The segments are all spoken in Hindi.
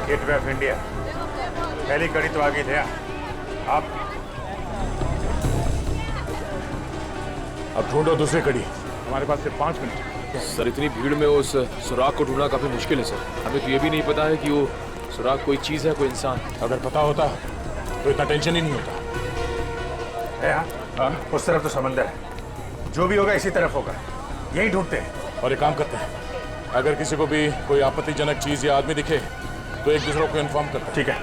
Gateway of India. पहली कड़ी तो आगे थे आप। अब ढूंढो दूसरी कड़ी। हमारे पास सिर्फ 5 मिनट। सर इतनी भीड़ में उस सुराग को ढूंढना काफी मुश्किल है सर। हमें तो ये भी नहीं पता है कि वो सुराग कोई चीज है कोई इंसान। अगर पता होता तो इतना टेंशन ही नहीं होता। हाँ, उस तरफ तो समंदर है, जो भी होगा इसी तरफ होगा, यही ढूंढते हैं। और एक काम करते हैं, अगर किसी को भी कोई आपत्तिजनक चीज या आदमी दिखे तो एक दूसरे को इन्फॉर्म करते हैं। ठीक है,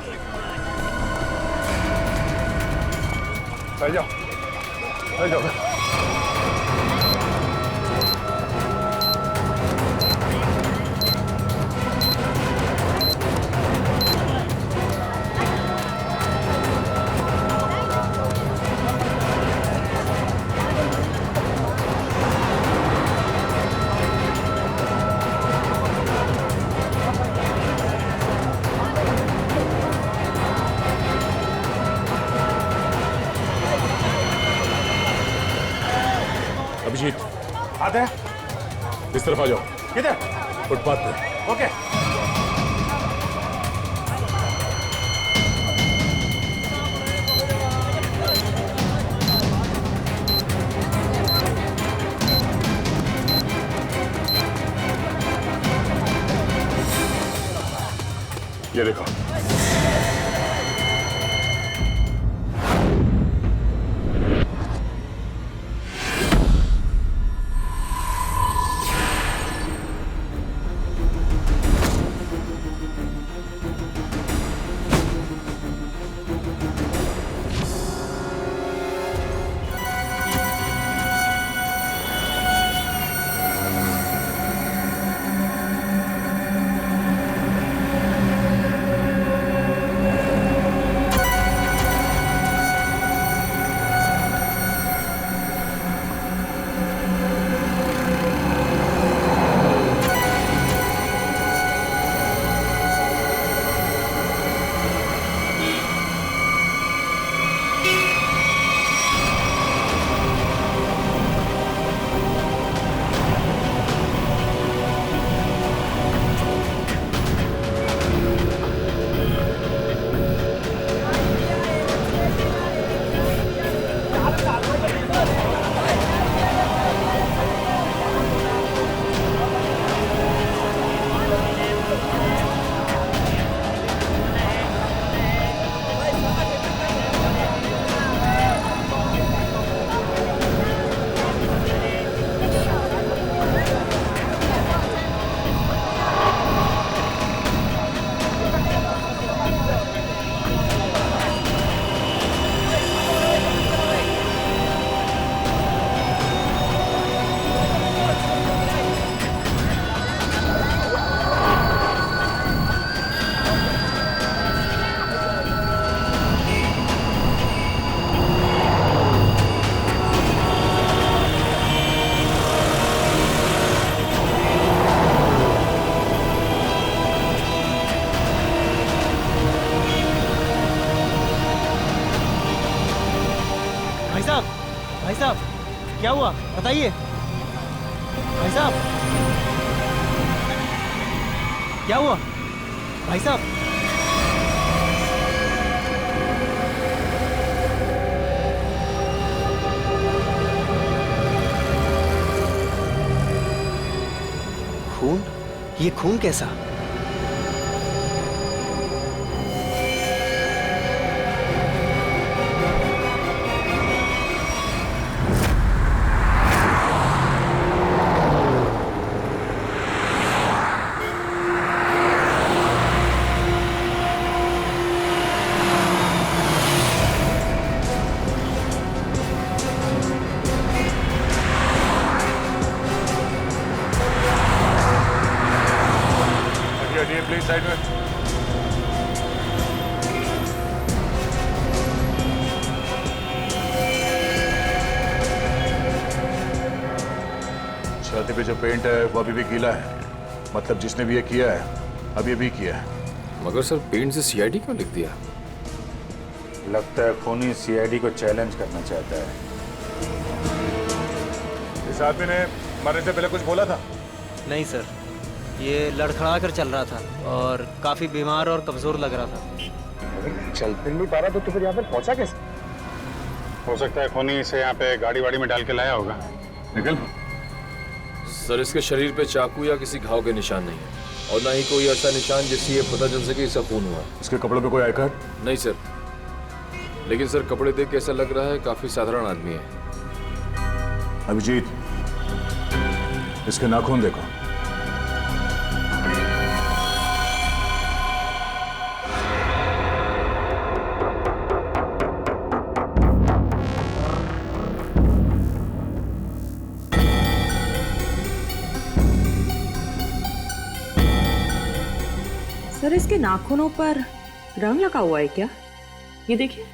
चल जाओ, चल जाओ। अभिजीत, आते हैं। इस तरफ आ जाओ। किधर? फुटपाथ पे। ओके। ये देखो। भाई साहब क्या हुआ बताइए। भाई साहब क्या हुआ भाई साहब। खून? ये खून कैसा? प्लीज साइड में। छाती पे जो पेंट है वो अभी भी गीला है, मतलब जिसने भी ये किया है अब ये भी किया है। मगर सर पेंट से सीआईडी क्यों लिख दिया? लगता है खूनी सीआईडी को चैलेंज करना चाहता है। इस आदमी ने मरने से पहले कुछ बोला था? नहीं सर, ये लड़खड़ा कर चल रहा था और काफ़ी बीमार और कमज़ोर लग रहा था। चल फिर नहीं पा रहा तो फिर यहाँ पे पहुंचा कैसे? हो सकता है खूनी इसे यहाँ पे गाड़ी वाड़ी में डाल के लाया होगा। निकल। सर इसके शरीर पे चाकू या किसी घाव के निशान नहीं है और ना ही कोई ऐसा निशान जिससे ये पता चल सके इसका खून हुआ। इसके कपड़ों पे कोई आई कार्ड? नहीं सर, लेकिन सर कपड़े देख के ऐसा लग रहा है काफी साधारण आदमी है। अभिजीत, इसके नाखून देखो। सर इसके नाखूनों पर रंग लगा हुआ है क्या? ये देखिए।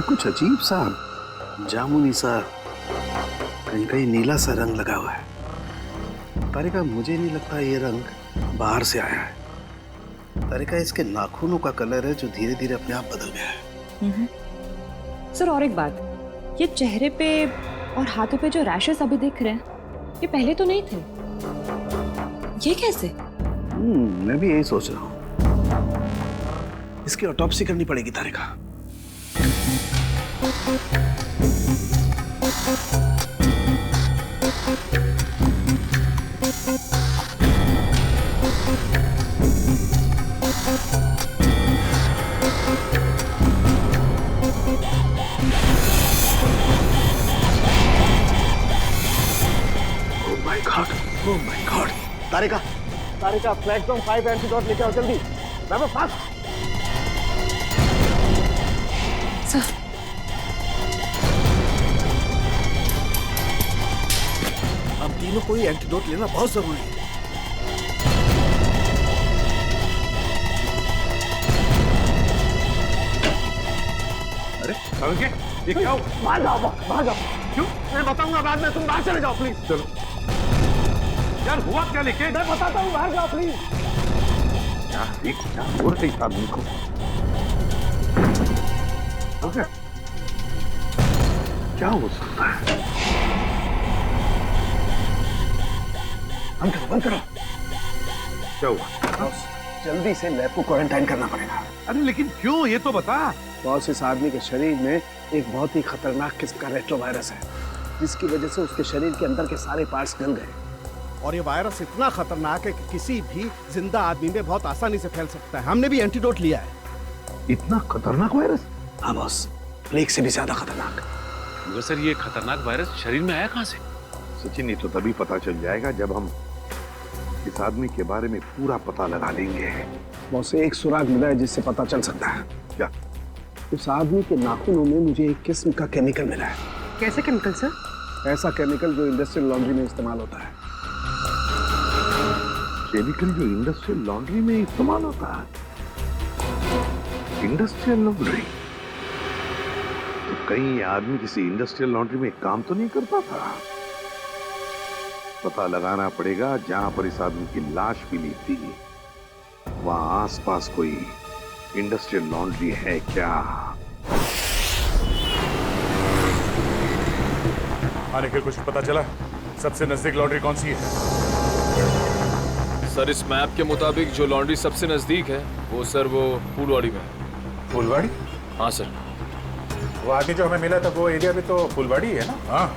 कुछ अजीब सा जामुनी सा, कहीं कहीं नीला सा रंग लगा हुआ है। तारिका, मुझे नहीं लगता ये रंग बाहर से आया है। तारिका, इसके नाखूनों का कलर है जो धीरे धीरे अपने आप बदल गया है। सर और एक बात, ये चेहरे पे और हाथों पे जो रैशेस अभी दिख रहे हैं ये पहले तो नहीं थे। ये कैसे? मैं भी यही सोच रहा हूँ। इसकी ऑटोप्सी करनी पड़ेगी Tarika. Oh my God. Tarika, Tarika, platform 5 antidote लेके आओ जल्दी। मैं फास्ट। सर हम तीनों को ये एंटीडोट लेना बहुत जरूरी है। अरे ये क्या हो? बाहर जाओ, बाहर जाओ। क्यों? मैं बताऊंगा बाद में, तुम बाहर चले जाओ प्लीज। चलो यार, हुआ क्या लेके? मैं बताता हूँ, बाहर जाओ प्लीज। क्या हो रही इस आदमी को? क्या हो सकता है? बंद करो। क्या हुआ? जल्दी से लैब को क्वारंटाइन करना पड़ेगा। अरे लेकिन क्यों, ये तो बता। बॉस, इस आदमी के शरीर में एक बहुत ही खतरनाक किस्म का रेट्रोवायरस है, जिसकी वजह से उसके शरीर के अंदर के सारे पार्ट्स गल गए। और ये वायरस इतना खतरनाक है कि किसी भी जिंदा आदमी में बहुत आसानी से फैल सकता है। हमने भी एंटीडोट लिया है। इतना खतरनाक वायरस? हाँ बॉस, प्लेग से भी ज्यादा खतरनाक। मगर सर ये खतरनाक वायरस शरीर में आया कहाँ से? सचिन, ये तो तभी पता चल जाएगा जब हम इस आदमी के बारे में पूरा पता लगा लेंगे। बॉस, एक सुराग मिला है जिससे पता चल सकता है। क्या? उस आदमी के नाखूनों में मुझे एक किस्म का केमिकल मिला है। कैसे केमिकल सर? ऐसा केमिकल जो इंडस्ट्रियल लॉन्ड्री में इस्तेमाल होता है। केमिकल जो इंडस्ट्रियल लॉन्ड्री में इस्तेमाल होता है? Industrial laundry? तो कहीं ये आदमी किसी इंडस्ट्रियल लॉन्ड्री में काम तो नहीं करता था? पता लगाना पड़ेगा जहां पर इस आदमी की लाश मिली थी, वहां आसपास कोई इंडस्ट्रियल लॉन्ड्री है क्या? आने के कुछ पता चला? सबसे नजदीक लॉन्ड्री कौन सी है? सर इस मैप के मुताबिक जो लॉन्ड्री सबसे नजदीक है वो फूलवाड़ी में है। फुलवाड़ी? हाँ सर। वो आदमी जो हमें मिला था वो एरिया भी तो फुलवाड़ी है ना? हाँ,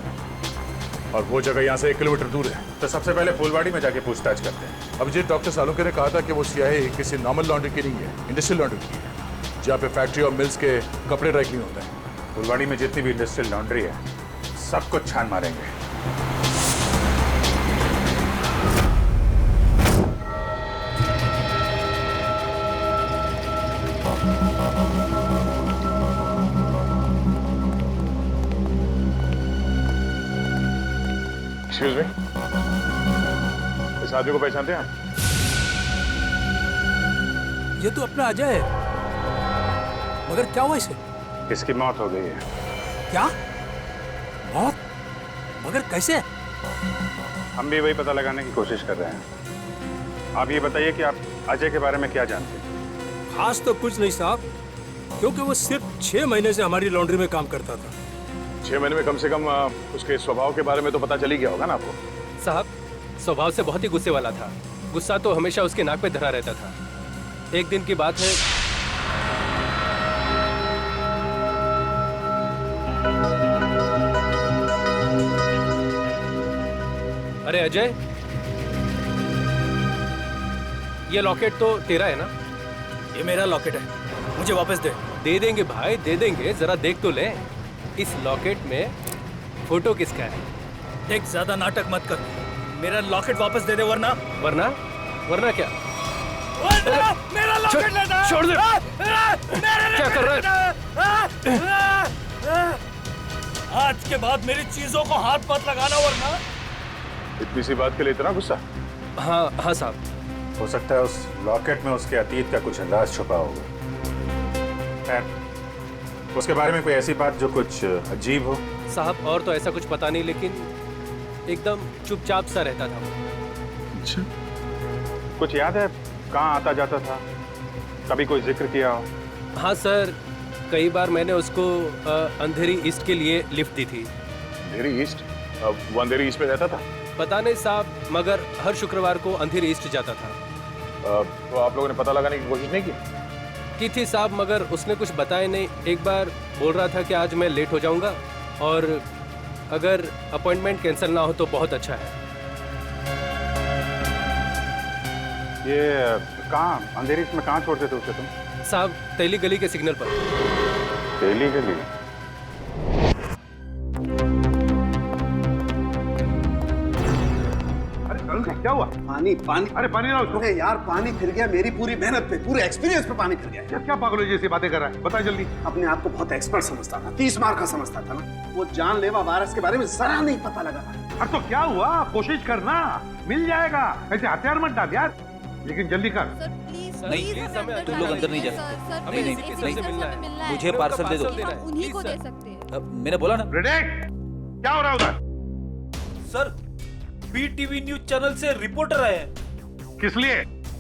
और वो जगह यहाँ से 1 किलोमीटर दूर है। तो सबसे पहले फुलवाड़ी में जाके पूछताछ करते हैं। अभिजीत, डॉक्टर सालुंके ने कहा था कि वो स्याही किसी नॉर्मल लॉन्ड्री की नहीं है, इंडस्ट्रियल लॉन्ड्री की है, जहाँ पे फैक्ट्री और मिल्स के कपड़े ड्राई क्लीन होते हैं। फुलवाड़ी में जितनी भी इंडस्ट्रियल लॉन्ड्री है सब कुछ छान मारेंगे। एक्सक्यूज मी, इस आदमी को पहचानते हैं आप? ये तो अपना अजय है, मगर क्या हुआ इसे? इसकी मौत हो गई है। क्या मौत? मगर कैसे? हम भी वही पता लगाने की कोशिश कर रहे हैं। आप ये बताइए कि आप अजय के बारे में क्या जानते हैं? खास तो कुछ नहीं साहब, क्योंकि वो सिर्फ 6 महीने से हमारी लॉन्ड्री में काम करता था। 6 महीने में कम से कम उसके स्वभाव के बारे में तो पता चल ही गया होगा ना आपको। साहब स्वभाव से बहुत ही गुस्से वाला था। गुस्सा तो हमेशा उसके नाक पे धरा रहता था। एक दिन की बात है, अरे अजय, ये लॉकेट तो तेरा है ना? ये मेरा लॉकेट है, मुझे वापस दे। दे देंगे भाई, दे देंगे, जरा देख तो ले। इस लॉकेट में फोटो किसका है? देख, ज्यादा नाटक मत कर, मेरा लॉकेट वापस दे दे, वरना वरना वरना क्या? मेरा लॉकेट लेना। छोड़ दे। क्या कर रहा है? आज के बाद मेरी चीजों को हाथ मत लगाना, वरना। इतनी सी बात के लिए इतना गुस्सा? हाँ हाँ साहब। हो सकता है उस लॉकेट में उसके अतीत का कुछ राज छुपा होगा। खैर, उसके बारे में कोई ऐसी बात जो कुछ अजीब हो? साहब और तो ऐसा कुछ पता नहीं, लेकिन एकदम चुपचाप सा रहता था वो। अच्छा, कुछ याद है कहाँ आता जाता था? कभी कोई जिक्र किया हो? हाँ सर, कई बार मैंने उसको अंधेरी ईस्ट के लिए लिफ्ट दी थी। अंधेरी ईस्ट? वो अंधेरी ईस्ट में रहता था? पता नहीं साहब, मगर हर शुक्रवार को अंधेरी ईस्ट जाता था। तो आप लोगों ने पता लगाने की कोशिश नहीं की थी साहब, मगर उसने कुछ बताया नहीं। एक बार बोल रहा था कि आज मैं लेट हो जाऊंगा और अगर अपॉइंटमेंट कैंसिल ना हो तो बहुत अच्छा है। ये कहाँ, अंधेरी में कहाँ छोड़ते थे उसे तुम? साहब, तेली गली के सिग्नल पर। तेली गली? क्या हुआ? पानी पानी। अरे पानी ना उसको। अरे यार, पानी फिर गया मेरी पूरी मेहनत पे, पूरे एक्सपीरियंस पे पानी फिर गया। यार क्या पागलों जैसी बातें कर रहा है, बता जल्दी। अपने आप को बहुत एक्सपर्ट समझता था, 30 मार का समझता था ना। वो जानलेवा वायरस के बारे में जरा नहीं पता लगा। अरे तो क्या हुआ, कोशिश करना, मिल जाएगा। ऐसे हथियार मत डाल यार, लेकिन जल्दी कर। नहीं, तुम लोग अंदर नहीं जा सकते। हमें नहीं मिलना है। मुझे पार्सल दे दो। उन्हीं को दे सकते हैं। मैंने बोला ना। रेडे, क्या हो रहा है उधर? सर, बीटीवी न्यूज चैनल से रिपोर्टर आए हैं। किस लिए?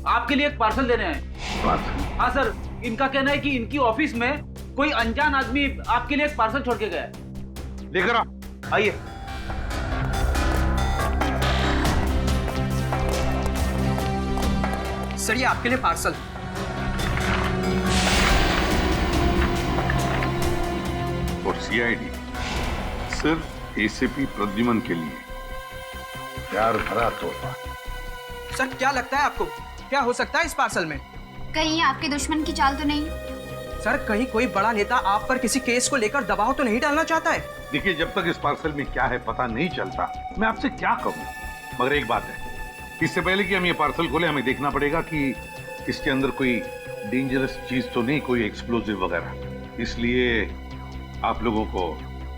आपके लिए एक पार्सल देने आए। पार्सल? हाँ सर, इनका कहना है कि इनकी ऑफिस में कोई अनजान आदमी आपके लिए एक पार्सल छोड़ के गया है। लेकर आओ। आइए। सर, ये आपके लिए पार्सल। और सीआईडी सिर्फ एसीपी प्रद्युमन के लिए प्यार भरा तोहफा। सर, क्या लगता है आपको, क्या हो सकता है इस पार्सल में? कहीं आपके दुश्मन की चाल तो नहीं? सर, कहीं कोई बड़ा नेता आप पर किसी केस को लेकर दबाव तो नहीं डालना चाहता है? देखिए, जब तक इस पार्सल में क्या है पता नहीं चलता, मैं आपसे क्या कहूँ। मगर एक बात है, इससे पहले कि हम ये पार्सल खोले, हमें देखना पड़ेगा कि इसके अंदर कोई डेंजरस चीज तो नहीं, कोई एक्सप्लोजिव वगैरह। इसलिए आप लोगों को।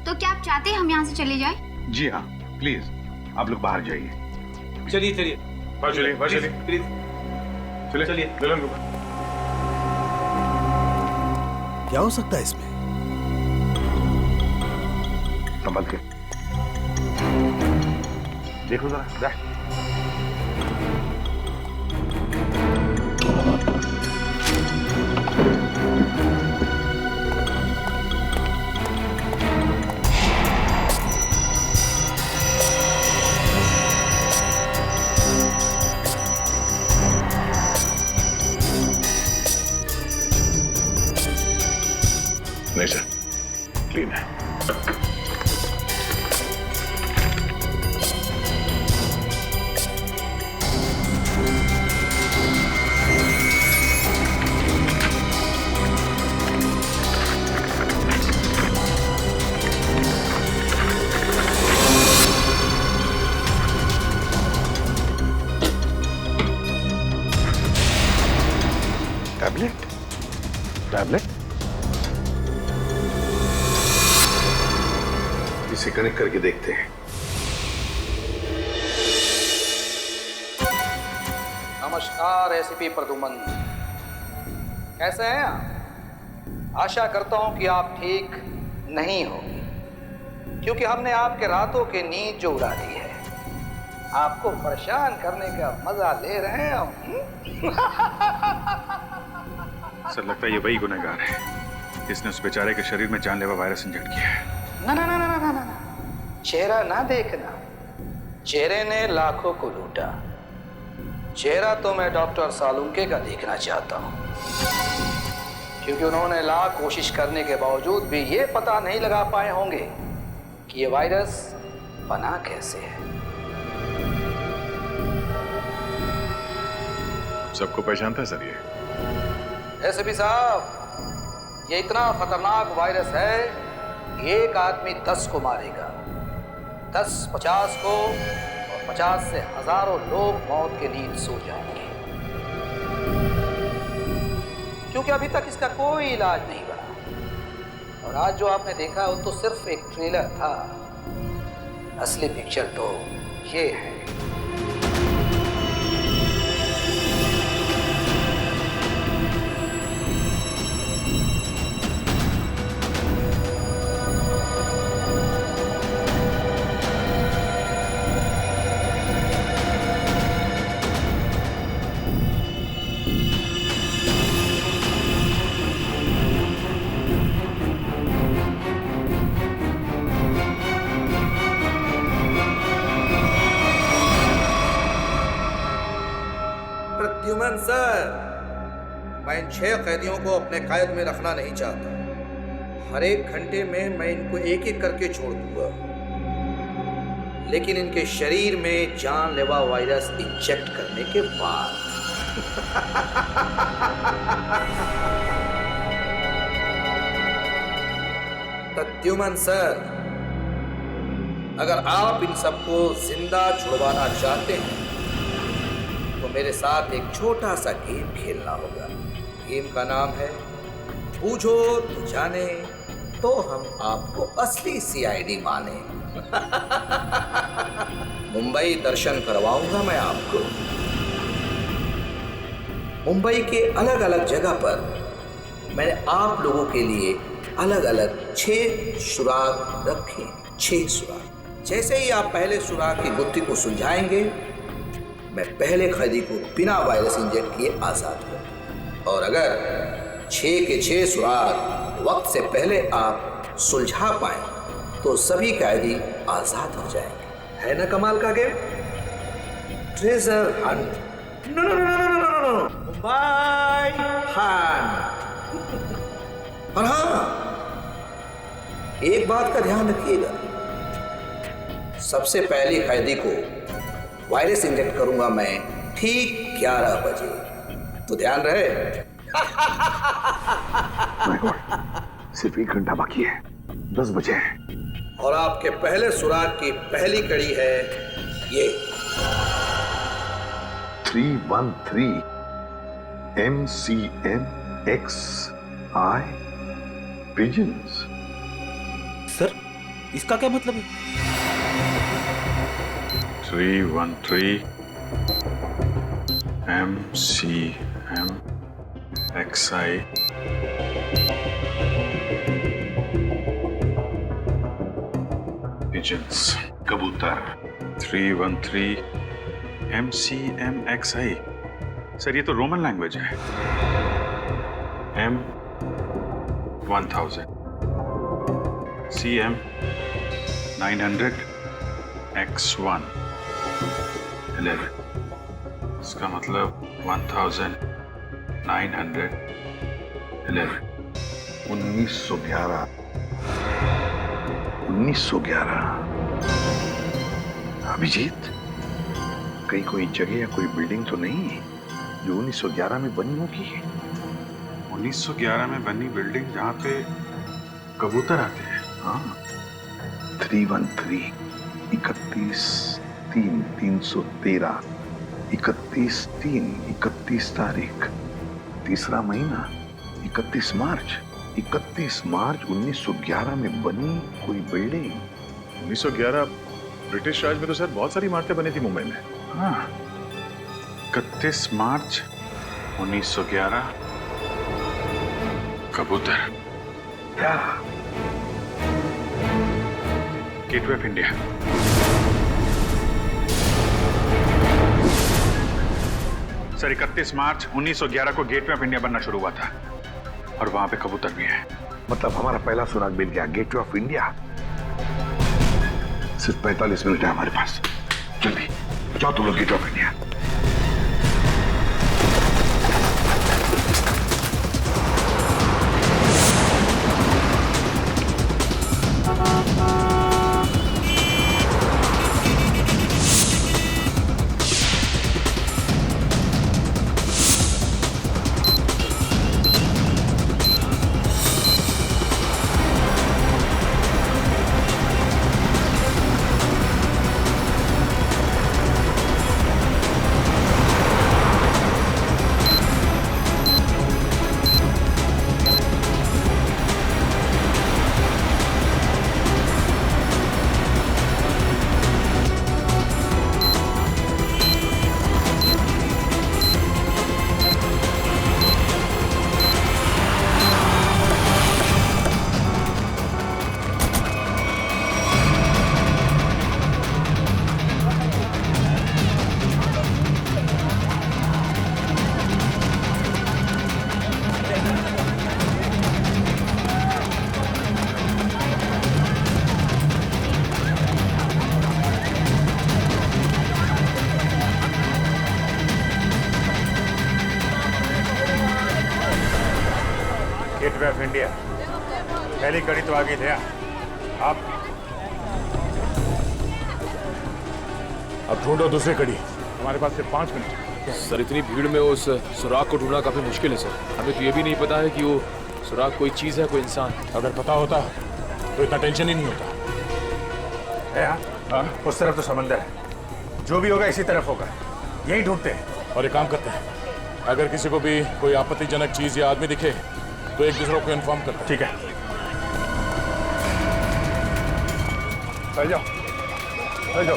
तो क्या आप चाहते हैं हम यहाँ से चले जाएं? जी हाँ, प्लीज आप लोग बाहर जाइए। चलिए चलिए चलिए चलिए प्लीज चलिए चलिए। क्या हो सकता है इसमें? संभल के देखो जरा। नहीं सर, क्लीन है। टैबलेट? टैबलेट? इसे कनेक्ट करके देखते हैं। नमस्कार एसीपी प्रद्युमन, कैसे हैं आप? आशा करता हूं कि आप ठीक नहीं होंगे, क्योंकि हमने आपके रातों की नींद जो उड़ा दी है, आपको परेशान करने का मजा ले रहे हैं हम। सर, लगता है ये वही गुनहगार है जिसने उस बेचारे के शरीर में जानलेवा वायरस इंजेक्ट किया है। ना ना ना ना ना चेहरा ना देखना, चेहरे ने लाखों को लूटा। चेहरा तो मैं डॉक्टर सालुंके का देखना चाहता हूं, क्योंकि उन्होंने लाख कोशिश करने के बावजूद भी ये पता नहीं लगा पाए होंगे कि ये वायरस बना कैसे है। सबको पहचानता है सर ये? एसपी साहब, ये इतना खतरनाक वायरस है कि एक आदमी 10 को मारेगा, 10 50 को, और 50 से हजारों लोग मौत के नींद सो जाएंगे, क्योंकि अभी तक इसका कोई इलाज नहीं बना। और आज जो आपने देखा वो तो सिर्फ एक ट्रेलर था, असली पिक्चर तो ये है। प्रद्युमन सर, मैं इन 6 कैदियों को अपने कैद में रखना नहीं चाहता। हर एक घंटे में मैं इनको एक एक करके छोड़ दूंगा, लेकिन इनके शरीर में जानलेवा वायरस इंजेक्ट करने के बाद। प्रद्युमन सर, अगर आप इन सबको जिंदा छुड़वाना चाहते हैं तो मेरे साथ एक छोटा सा गेम खेलना होगा। गेम का नाम है बूझो तो जाने, तो हम आपको असली सीआईडी माने। मुंबई दर्शन करवाऊंगा मैं आपको। मुंबई के अलग अलग जगह पर मैंने आप लोगों के लिए अलग अलग 6 सुराग रखे। 6 सुराग। जैसे ही आप पहले सुराग की गुत्थी को सुलझाएंगे, मैं पहले कैदी को बिना वायरस इंजेक्ट किए आजाद करूं, और अगर 6 के 6 सुराग वक्त से पहले आप सुलझा पाए तो सभी कैदी आजाद हो जाएंगे। है ना कमाल का game? Treasure hunt. No no no no no no no, Mumbai hunt. और हाँ, एक बात का ध्यान रखिएगा, सबसे पहले कैदी को वायरस इंजेक्ट करूंगा मैं ठीक 11 बजे, तो ध्यान रहे। सिर्फ 1 घंटा बाकी है, 10 बजे है। और आपके पहले सुराग की पहली कड़ी है ये 313 MCMXI पिजन्स। सर, इसका क्या मतलब है? 313 MCMXI pigeons, कबूतर। 313 MCMXI। सर ये तो रोमन लैंग्वेज है। M1000 CM 900 X1 11। इसका मतलब 1911। 1911। 1911। अभिजीत, कहीं कोई जगह या कोई बिल्डिंग तो नहीं जो 1911 में बनी होगी? 1911 में बनी बिल्डिंग जहाँ पे कबूतर आते हैं। हाँ, 313 31/3/313 31/3 31 तारीख, तीसरा महीना 31 मार्च 1911 में बनी कोई बिल्डिंग। 1911 ब्रिटिश राज में तो सर बहुत सारी इमारतें बनी थी मुंबई में। हाँ, 31 मार्च 1911 कबूतर। क्या? Gateway of India. सर 31 मार्च 1911 को गेटवे ऑफ इंडिया बनना शुरू हुआ था और वहां पे कबूतर भी है। मतलब हमारा पहला सुराग मिल गया, गेटवे ऑफ इंडिया। सिर्फ 45 मिनट है हमारे पास। जल्दी जाओ तुम लोग gate of India. Gateway of India, पहली कड़ी तो आगे थे आप। अब ढूंढो दूसरी कड़ी। हमारे पास सिर्फ 5 मिनट। सर इतनी भीड़ में उस सुराग को ढूंढना काफी मुश्किल है सर। हमें तो ये भी नहीं पता है कि वो सुराग कोई चीज है, कोई इंसान। अगर पता होता तो इतना टेंशन ही नहीं होता। हाँ, उस तरफ तो समंदर है, जो भी होगा इसी तरफ होगा, यही ढूंढते हैं। और एक काम करते हैं, अगर किसी को भी कोई आपत्तिजनक चीज या आदमी दिखे तो एक दूसरे को इन्फॉर्म करते हैं। ठीक है, चल जाओ, चल जाओ।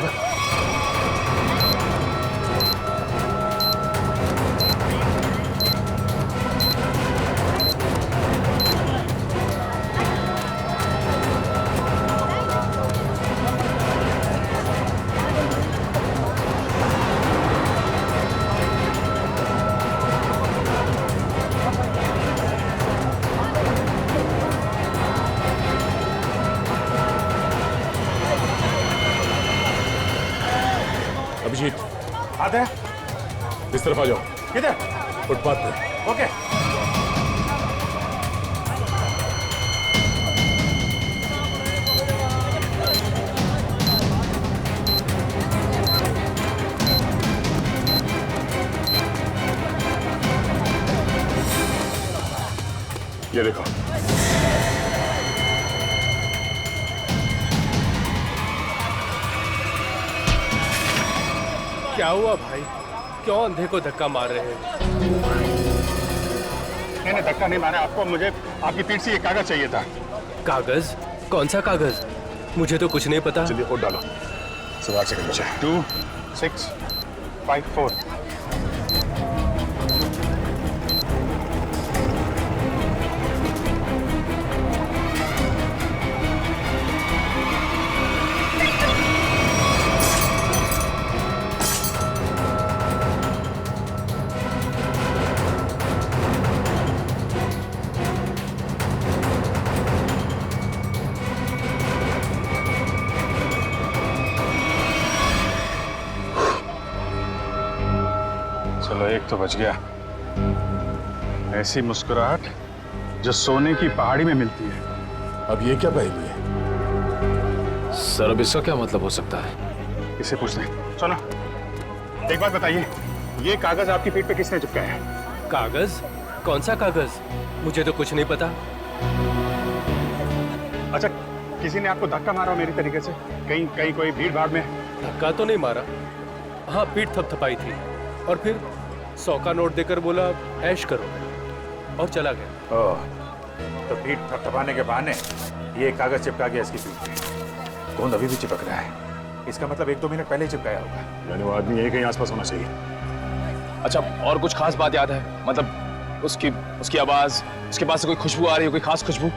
अभिजीत, आते हैं। इस तरफ आ जाओ। किधर? फुटपाथ पे। ओके। ये देखो। क्या हुआ भाई? क्यों अंधे को धक्का मार रहे हैं? नहीं, धक्का नहीं मारा आपको, मुझे आपकी पीठ से ये कागज चाहिए था। कागज? कौन सा कागज? मुझे तो कुछ नहीं पता। जल्दी वोट डालो। सवाल से नीचे 2654। चलो एक तो बच गया। ऐसी मुस्कुराहट जो सोने की पहाड़ी में मिलती है। अब ये क्या पहेली है? सर अब इसका क्या मतलब हो सकता है? इसे पूछते हैं। सुनो, एक बात बताइए, ये कागज आपकी पीठ पे किसने चिपकाया है? कागज? कौन सा कागज? मुझे तो कुछ नहीं पता। अच्छा, किसी ने आपको धक्का मारा मेरी तरीके से? कहीं कहीं कोई भीड़ भाड़ में? धक्का तो नहीं मारा। हाँ, पीठ थपथपाई थी और फिर 100 का नोट देकर बोला ऐश करो और चला गया। ओह, तो पीठ थपथपाने के बहाने ये कागज चिपका गया इसकी पीठ पे। गोंद अभी भी चिपक रहा है, इसका मतलब 1-2 मिनट पहले ही चिपकाया होगा। यानी वो आदमी यही कहीं आसपास होना चाहिए। अच्छा, और कुछ खास बात याद है? मतलब उसकी आवाज, उसके पास से कोई खुशबू आ रही है, कोई खास खुशबू?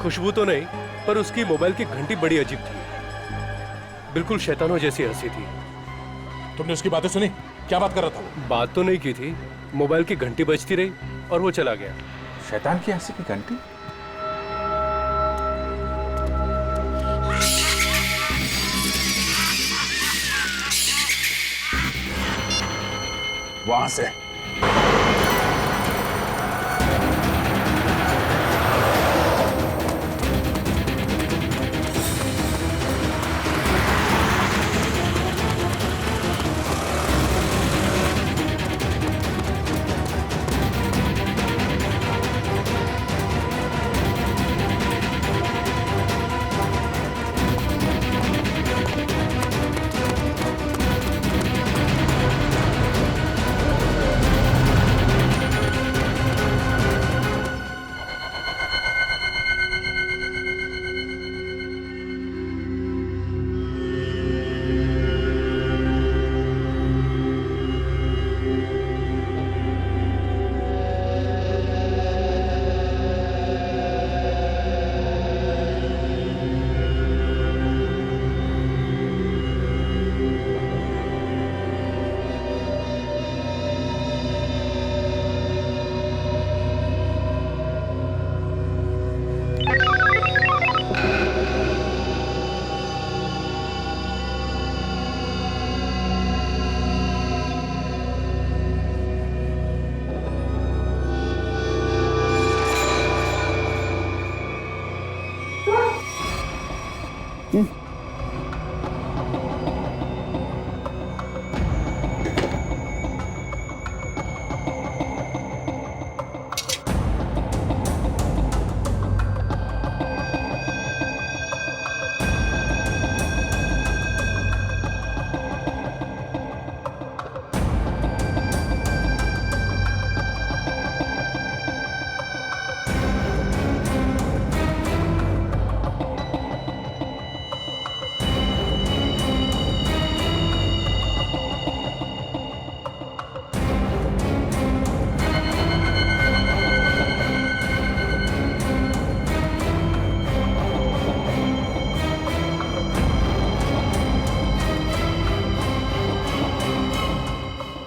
खुशबू तो नहीं, पर उसकी मोबाइल की घंटी बड़ी अजीब थी, बिल्कुल शैतानों जैसी हंसी थी। तुमने उसकी बातें सुनी? क्या बात कर रहा था? बात तो नहीं की थी, मोबाइल की घंटी बजती रही और वो चला गया। शैतान की हंसी की घंटी? वहां से।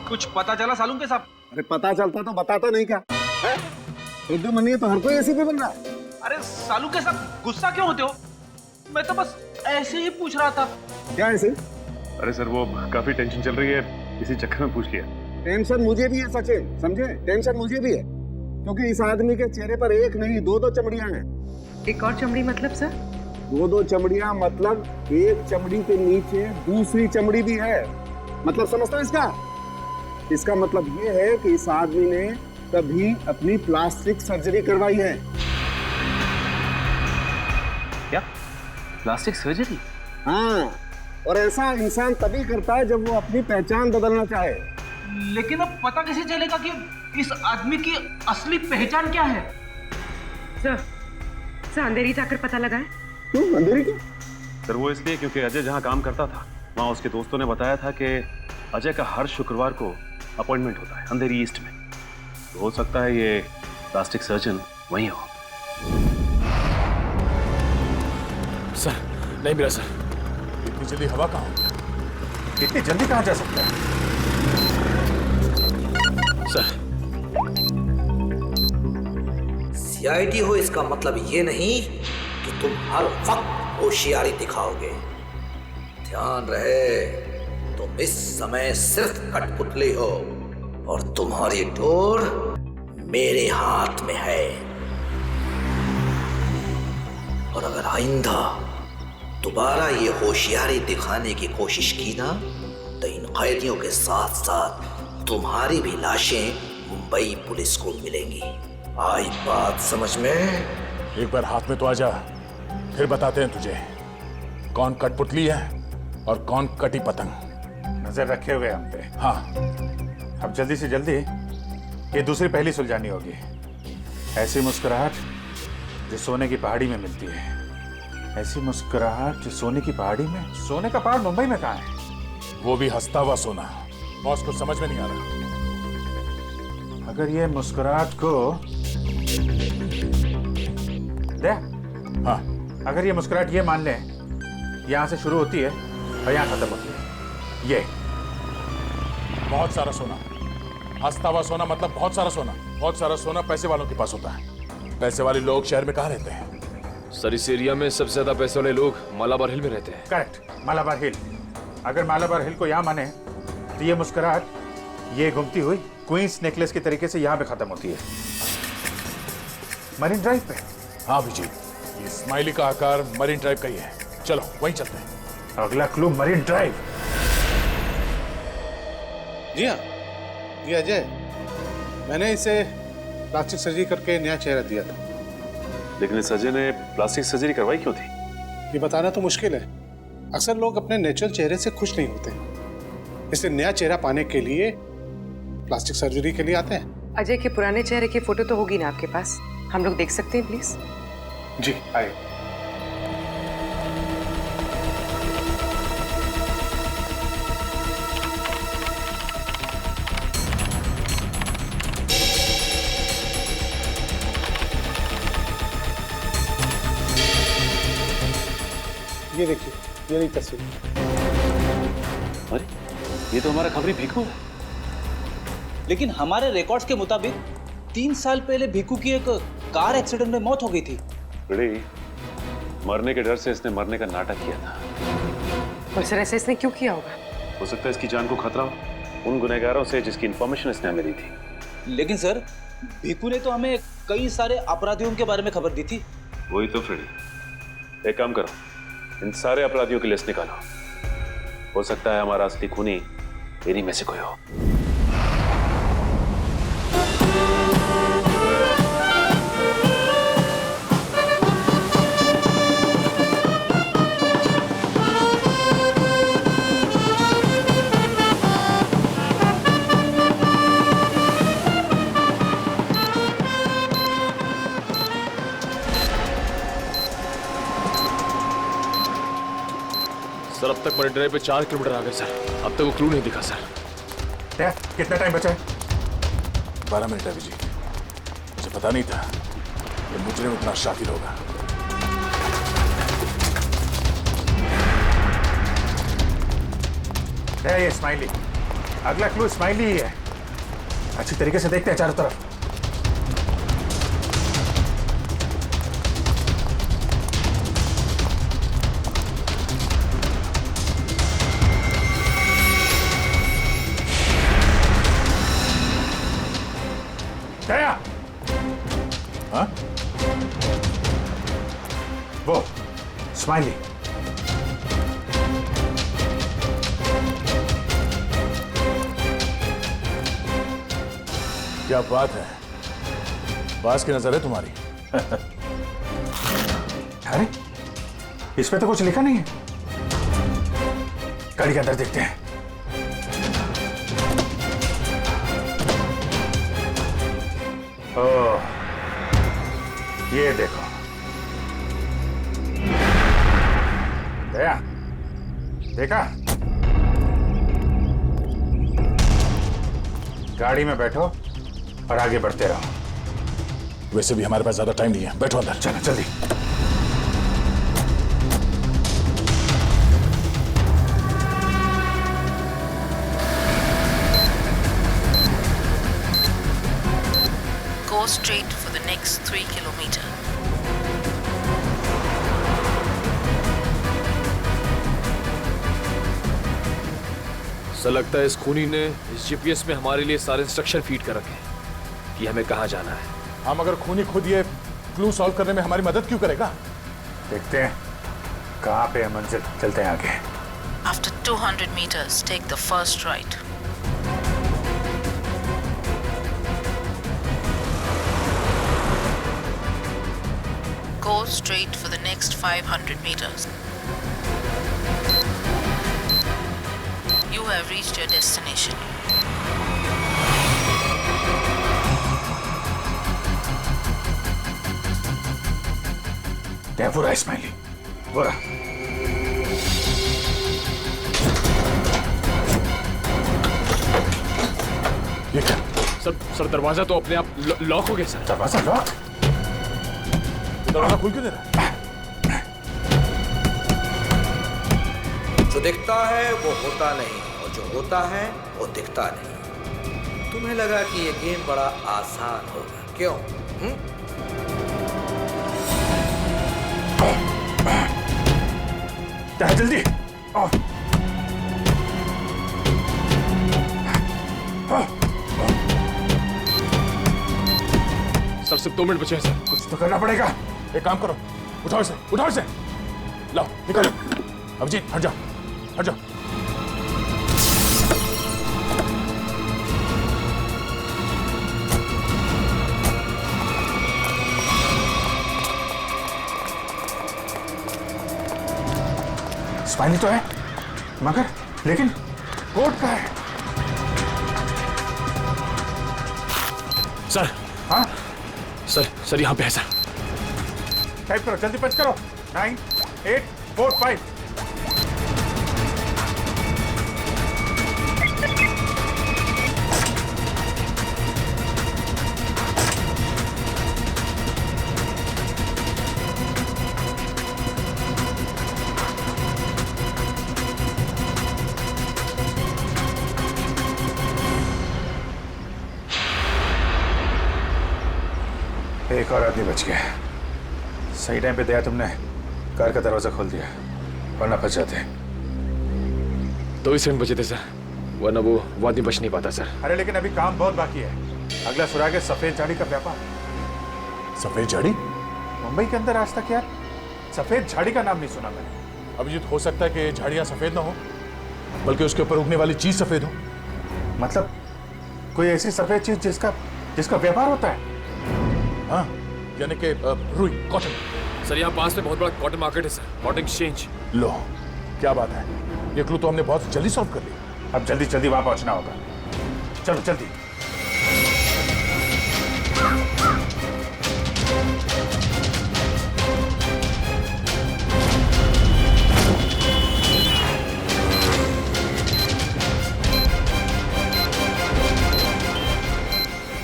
कुछ पता चला सालून के साहब? अरे पता चलता तो बताता नहीं क्या है? रुद्रमणि तो हर कोई एसीपी बन रहा है। अरे सालू के साथ गुस्सा क्यों होते हो? मैं तो बस ऐसे ही पूछ रहा था। क्या ऐसे? अरे सर वो काफी टेंशन चल रही है, इसी चक्कर में पूछ लिया। टेंशन मुझे भी है सचिन, समझे? टेंशन मुझे भी है क्योंकि इस आदमी के चेहरे पर एक नहीं दो चमड़ियां हैं। एक और चमड़ी मतलब सर? दो चमड़ियां मतलब एक चमड़ी के नीचे दूसरी चमड़ी भी है। मतलब समझता है इसका? इसका मतलब ये है कि इस आदमी ने कभी अपनी प्लास्टिक सर्जरी करवाई है। क्या? Plastic surgery? हाँ, और ऐसा इंसान तभी करता है जब वो अपनी पहचान बदलना चाहे। लेकिन अब पता कैसे चलेगा कि इस आदमी की असली पहचान क्या है? सर अंधेरी जाकर पता लगा है। क्यों अंधेरी क्यों? सर वो इसलिए क्योंकि अजय जहाँ काम करता था वहाँ उसके दोस्तों ने बताया था कि अजय का हर शुक्रवार को अपॉइंटमेंट होता है अंधेरी ईस्ट में। तो हो सकता है ये प्लास्टिक सर्जन वहीं हो। सर नहीं मिला सर। इतनी जल्दी हवा कहाँ हो गया? इतनी जल्दी कहाँ जा सकता है? सर सीआईडी हो इसका मतलब ये नहीं कि तुम हर वक्त होशियारी दिखाओगे। ध्यान रहे तुम इस समय सिर्फ कठपुतली हो और तुम्हारी डोर मेरे हाथ में है। और अगर आइंदा दोबारा ये होशियारी दिखाने की कोशिश की ना तो इन कैदियों के साथ साथ तुम्हारी भी लाशें मुंबई पुलिस को मिलेंगी। आई बात समझ में? एक बार हाथ में तो आ जा, फिर बताते हैं तुझे कौन कठपुतली है और कौन कटी पतंग। नजर रखे हुए हम पे। हाँ, अब जल्दी से जल्दी ये दूसरी पहली सुलझानी होगी। ऐसी मुस्कुराहट जो सोने की पहाड़ी में मिलती है। ऐसी मुस्कुराहट जो सोने की पहाड़ी में। सोने का पहाड़ मुंबई में कहाँ है? वो भी हंसता हुआ सोना। बॉस को समझ में नहीं आ रहा। अगर ये मुस्कुराहट को दे, हाँ, अगर ये मुस्कुराहट ये मान ले यहां से शुरू होती है और यहां खत्म होती है। ये बहुत सारा सोना। हंसता हुआ सोना मतलब बहुत सारा सोना। बहुत सारा सोना पैसे वालों के पास होता है। पैसे वाले लोग शहर में कहाँ रहते हैं? सर इस एरिया में सबसे ज्यादा पैसे वाले लोग मालाबार हिल में रहते हैं। करेक्ट, मालाबार हिल। अगर मालाबार हिल को यहाँ माने तो ये मुस्कुराहट ये घूमती हुई क्वींस नेकलेस के तरीके से यहाँ पे खत्म होती है, मरीन ड्राइव पे। हाँ अभिजीत, ये स्माइली का आकार मरीन ड्राइव का ही है। चलो वहीं चलते हैं। अगला क्लू मरीन ड्राइव। जी हाँ, जी अजय, मैंने इसे प्लास्टिक सर्जरी करके नया चेहरा दिया था। लेकिन इस अजय ने प्लास्टिक सर्जरी करवाई क्यों थी? ये बताना तो मुश्किल है। अक्सर लोग अपने नेचुरल चेहरे से खुश नहीं होते, इसलिए नया चेहरा पाने के लिए प्लास्टिक सर्जरी के लिए आते हैं। अजय के पुराने चेहरे की फोटो तो होगी ना आपके पास, हम लोग देख सकते हैं प्लीज? जी आइए। ये देखिए, ये रही तस्वीर। अरे ये तो हमारा खबरी भिखू है। लेकिन हमारे रिकॉर्ड्स के मुताबिक 3 साल पहले भिखू की एक कार एक्सीडेंट में मौत हो गई थी। बड़ी मरने के डर से इसने मरने का नाटक किया था। और सर ऐसा इसने क्यों किया होगा? हो सकता है इसकी जान को खतरा हो उन गुनहगारों से जिसकी इंफॉर्मेशन इसने हमें दी थी। लेकिन सर भिखू ने तो हमें कई सारे अपराधियों के बारे में खबर दी थी। वही तो फ्रेडी, एक काम करो, इन सारे अपराधियों की लिस्ट निकालो। हो सकता है हमारा असली खूनी इन्हीं में से कोई हो। सर अब तक मरीन ड्राइव पे 4 किलोमीटर आ गए सर, अब तक वो क्लू नहीं दिखा सर। कितना टाइम बचा है? 12 मिनट है अभिजीत। मुझे पता नहीं था कि मुजरिम इतना शातिर होगा। है ये स्माइली, अगला क्लू स्माइली ही है। अच्छी तरीके से देखते हैं चारों तरफ। दया, हाँ? वो स्माइली। क्या बात है, बास की नजर है तुम्हारी। अरे इस पे तो कुछ लिखा नहीं है। गाड़ी के अंदर देखते हैं। ओह, ये देखो दया, देखा? गाड़ी में बैठो और आगे बढ़ते रहो। वैसे भी हमारे पास ज्यादा टाइम नहीं है, बैठो अंदर। चलो जल्दी। Go straight for the next 3 kilometers. Sir लगता है इस खूनी ने इस जीपीएस में हमारे लिए सारे इंस्ट्रक्शन फीड कर रखे हैं कि हमें कहाँ जाना है। हम अगर खूनी खुद ये क्लू सॉल्व करने में हमारी मदद क्यों करेगा? देखते हैं कहाँ पे है मंजिल। चलते हैं आगे। After 200 meters, take the first right. Go straight for the next 500 meters. You have reached your destination. क्या बुरा स्माइली, बुरा। ये क्या? सर दरवाजा तो अपने आप लॉक हो गया सर। दरवाजा लॉक? दरवाजा खुल क्यों नहीं रहा? जो दिखता है वो होता नहीं और जो होता है वो दिखता नहीं। तुम्हें लगा कि ये गेम बड़ा आसान होगा, क्यों? जल्दी। सर सिर्फ 2 मिनट बचे हैं सर। कुछ तो करना पड़ेगा। एक काम करो, उठाओ इसे, लाओ निकालो। अभिजीत हट जाओ। स्पाइनी तो है, मगर लेकिन कोट का है। सर। हाँ सर यहाँ पे है सर। टाइप करो, जल्दी पंच करो। 9, 8, 4, 5। एक और आदमी बच गया। सही टाइम पे दया तुमने कार का दरवाजा खोल दिया, वरना फंस जाते। 2 ही सेकंड बचे थे सर, वरना वो आदमी बच नहीं पाता सर। अरे लेकिन अभी काम बहुत बाकी है। अगला सुराग है सफेद झाड़ी का व्यापार। सफेद झाड़ी? मुंबई के अंदर आज तक यार सफेद झाड़ी का नाम नहीं सुना मैंने। अभिजीत हो सकता है कि झाड़ियां सफेद ना हो, बल्कि उसके ऊपर उगने वाली चीज सफेद हो। मतलब कोई ऐसी सफेद चीज जिसका व्यापार होता है? हाँ, यानी कि रुई, कॉटन। सर यहाँ पास में बहुत बड़ा कॉटन मार्केट है सर, कॉटन एक्सचेंज। लो क्या बात है, ये क्लू तो हमने बहुत जल्दी सॉल्व कर लिया। अब जल्दी वहां पहुंचना होगा। चलो जल्दी।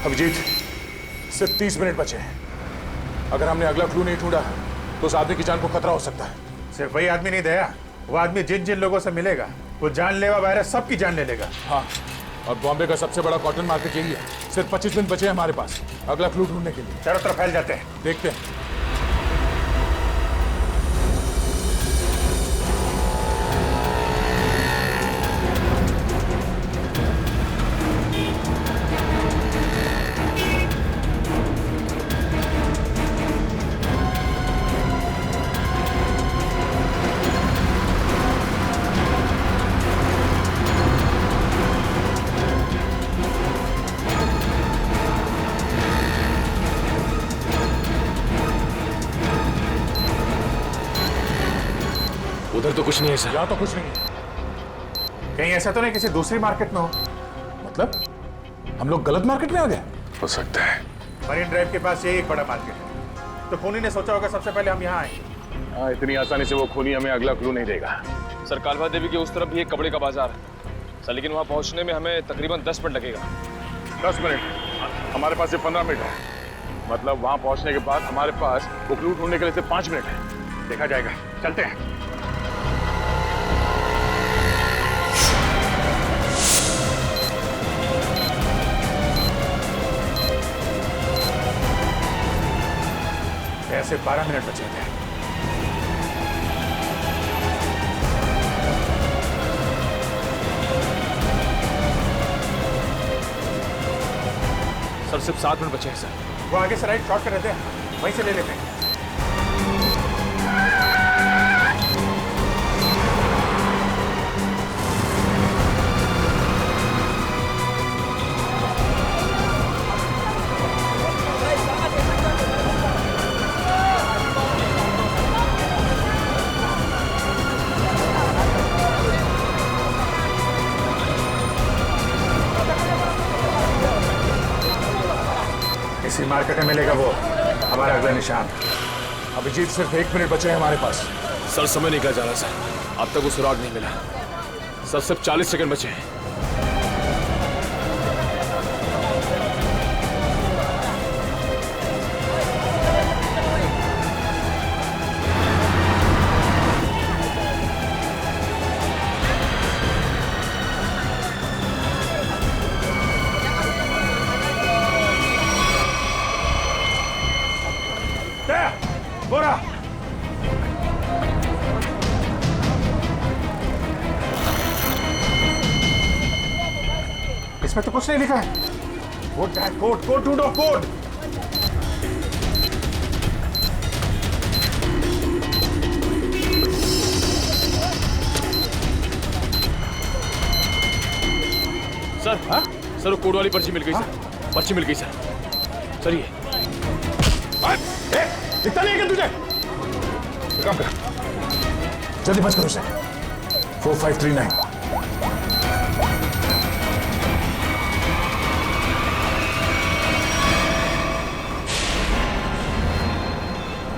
अभिजीत सिर्फ 30 मिनट बचे हैं। अगर हमने अगला क्लू नहीं ढूंढा तो उस आदमी की जान को खतरा हो सकता है। सिर्फ वही आदमी नहीं दया, वो आदमी जिन लोगों से मिलेगा वो जानलेवा वायरस सबकी जान ले लेगा। हाँ, और बॉम्बे का सबसे बड़ा कॉटन मार्केट यही है। सिर्फ 25 मिनट बचे हैं हमारे पास अगला क्लू ढूंढने के लिए। चारों तरफ फैल जाते हैं, देखते हैं। उधर तो कुछ नहीं है सर। यहाँ तो कुछ नहीं है। कहीं ऐसा तो नहीं किसी दूसरी मार्केट में हो? मतलब हम लोग गलत मार्केट में आ गए? हो सकता है। मरीन ड्राइव के पास यही एक बड़ा मार्केट है, तो खूनी ने सोचा होगा सबसे पहले हम यहाँ आए। हाँ, इतनी आसानी से वो खूनी हमें अगला क्लू नहीं देगा। सर कालवा देवी के उस तरफ भी एक कपड़े का बाजार है सर, लेकिन वहाँ पहुँचने में हमें तकरीबन 10 मिनट लगेगा। 10 मिनट? हमारे पास सिर्फ 15 मिनट है। मतलब वहाँ पहुँचने के बाद हमारे पास वो क्लू ढूंढने के लिए सिर्फ 5 मिनट है। देखा जाएगा, चलते हैं। ऐसे 12 मिनट बचे थे। सर सिर्फ 7 मिनट बचे हैं सर। वो आगे से राइट शॉर्ट कर रहते हैं, वहीं से ले लेते हैं। इसी मार्केट में मिलेगा वो हमारा अगला निशान। अभिजीत सिर्फ 1 मिनट बचे हैं हमारे पास। सर समय निकल जा रहा सर, अब तक वो सुराग नहीं मिला। सर सिर्फ 40 सेकंड बचे हैं। बोरा कुछ नहीं लिखा है। कोड है, कोड कोड ढूंढो, कोड। सर, हाँ? सर वो कोड वाली पर्ची मिल गई सर। पर्ची मिल गई सर। सर ये दिखता नहीं है क्या तुझे? काम कर, जल्दी बच करो उसे। 4539।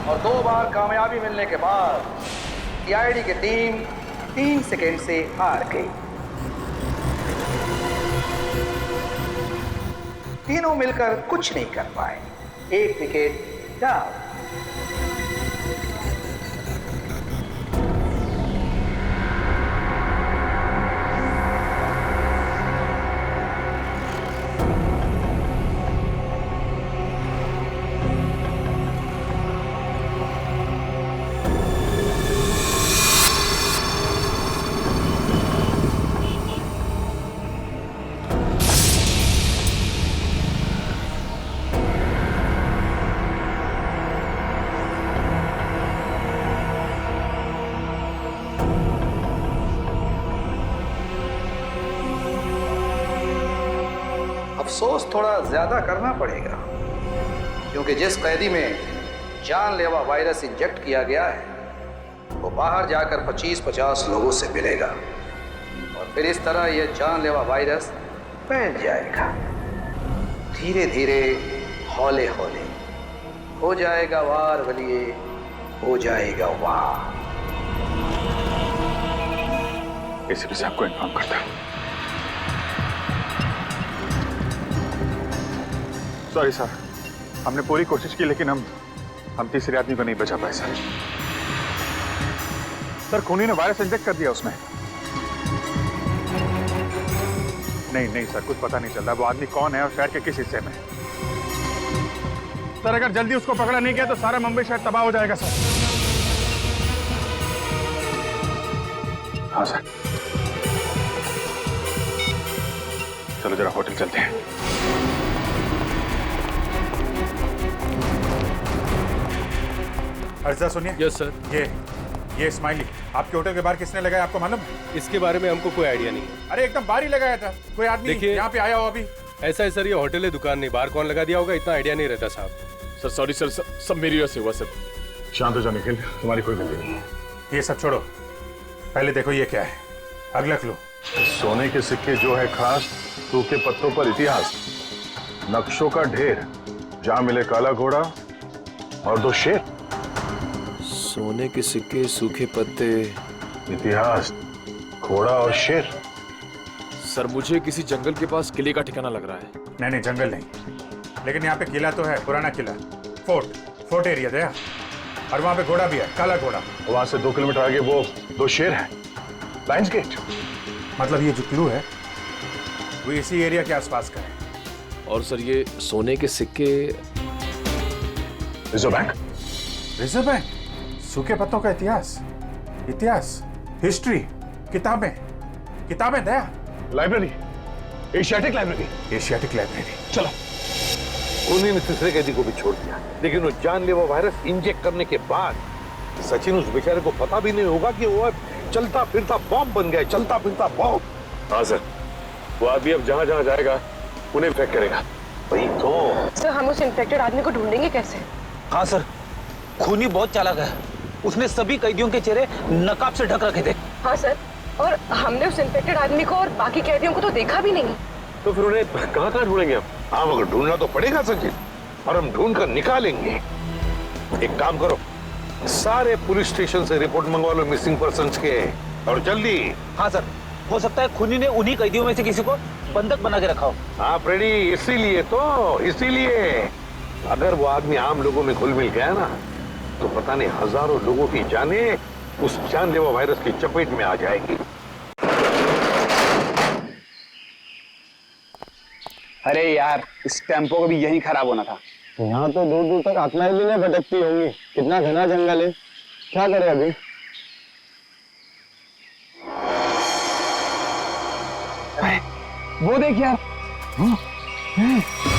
और 2 बार कामयाबी मिलने के बाद सीआईडी की टीम 3 सेकेंड से हार गई। तीनों मिलकर कुछ नहीं कर पाए। 1 विकेट डाउन। अफसोस थोड़ा ज्यादा करना पड़ेगा, क्योंकि जिस कैदी में जानलेवा वायरस इंजेक्ट किया गया है वो बाहर जाकर 25-50 लोगों से मिलेगा और फिर इस तरह यह जानलेवा वायरस फैल जाएगा। धीरे धीरे, हौले हौले हो जाएगा वार वलिए, हो जाएगा वार। एसीपी साहब को इन्फॉर्म करता हूं। सॉरी सर, हमने पूरी कोशिश की लेकिन हम तीसरे आदमी को नहीं बचा पाए सर। सर खूनी ने वायरस इंजेक्ट कर दिया उसमें। नहीं सर, कुछ पता नहीं चल रहा वो आदमी कौन है और शहर के किस हिस्से में। सर अगर जल्दी उसको पकड़ा नहीं गया तो सारा मुंबई शहर तबाह हो जाएगा सर। हाँ सर, चलो जरा होटल चलते हैं। अर्जा सुनिए। Yes sir. ये स्माइली आपके होटल के बाहर किसने लगाया, आपको मालूम है? इसके बारे में हमको कोई आइडिया नहीं है। अरे एकदम बाहर ही लगाया था, कोई आदमी यहाँ पे आया हो अभी? ऐसा है सर, ये होटल है, दुकान नहीं, बाहर कौन लगा दिया होगा इतना आइडिया नहीं रहता साहब। सर सॉरी सर, सब मेरी वजह से हुआ सर। शांत हो जा निखिल, तुम्हारी कोई गलती नहीं है। ये सब छोड़ो, पहले देखो ये क्या है। अगला क्लू। सोने के सिक्के जो है खास, सूखे पत्तों पर इतिहास, नक्शों का ढेर, जहां मिले काला घोड़ा और 2 शेर। सोने के सिक्के, सूखे पत्ते, इतिहास, घोड़ा और शेर। सर मुझे किसी जंगल के पास किले का ठिकाना लग रहा है। नहीं जंगल नहीं, लेकिन यहाँ पे किला तो है, पुराना किला, फोर्ट एरिया दया, और वहाँ पे घोड़ा भी है, काला घोड़ा। वहां से 2 किलोमीटर आगे वो 2 शेर हैं, लायंस गेट। मतलब ये जो क्लू है वो इसी एरिया के आसपास का है। और सर ये सोने के सिक्के, रिजर्व बैंक। रिजर्व बैंक, सूखे पत्तों का इतिहास, हिस्ट्री, किताबें दया। Library, Asiatic library. चलो। खूनी ने तीसरे कैदी को भी छोड़ दिया, लेकिन वो जानलेवा वायरस इंजेक्ट करने के बाद सचिन उस बेचारे को पता भी नहीं होगा कि वो चलता फिरता बॉम्ब बन गया, चलता फिरता बॉम्ब। हाँ सर, वो आदमी अब जहाँ जहाँ जाएगा उन्हें इन्फेक्ट करेगा। वही तो सर, हम उस इन्फेक्टेड आदमी को ढूंढेंगे कैसे? हाँ सर, खूनी बहुत चालाक है, उसने सभी कैदियों के चेहरे नकाब से ढक रखे थे। हाँ सर, और हमने उस इन्फेक्टेड आदमी को और बाकी कैदियों को तो देखा भी नहीं। तो फिर उन्हें कहाँ ढूंढेंगे हम? हाँ मगर ढूंढना तो पड़ेगा सचिन, और हम ढूंढ कर निकालेंगे। एक काम करो, सारे पुलिस स्टेशन से रिपोर्ट मंगवा लो मिसिंग पर्सन्स के, और जल्दी। हाँ सर, हो सकता है खूनी ने उन्हीं कैदियों में से किसी को बंधक बना के रखा हो। हाँ फ्रेडी, इसीलिए अगर वो आदमी आम लोगों में घुल मिल गया ना, तो पता नहीं हजारों लोगों की जानें उस जानलेवा वायरस की चपेट में आ जाएगी। अरे यार, इस टेम्पो को भी यही खराब होना था। यहाँ तो दूर दूर तक आत्माएं भी नहीं भटकती होंगी, कितना घना जंगल है। क्या करें अभी? वो देख यार, हाँ?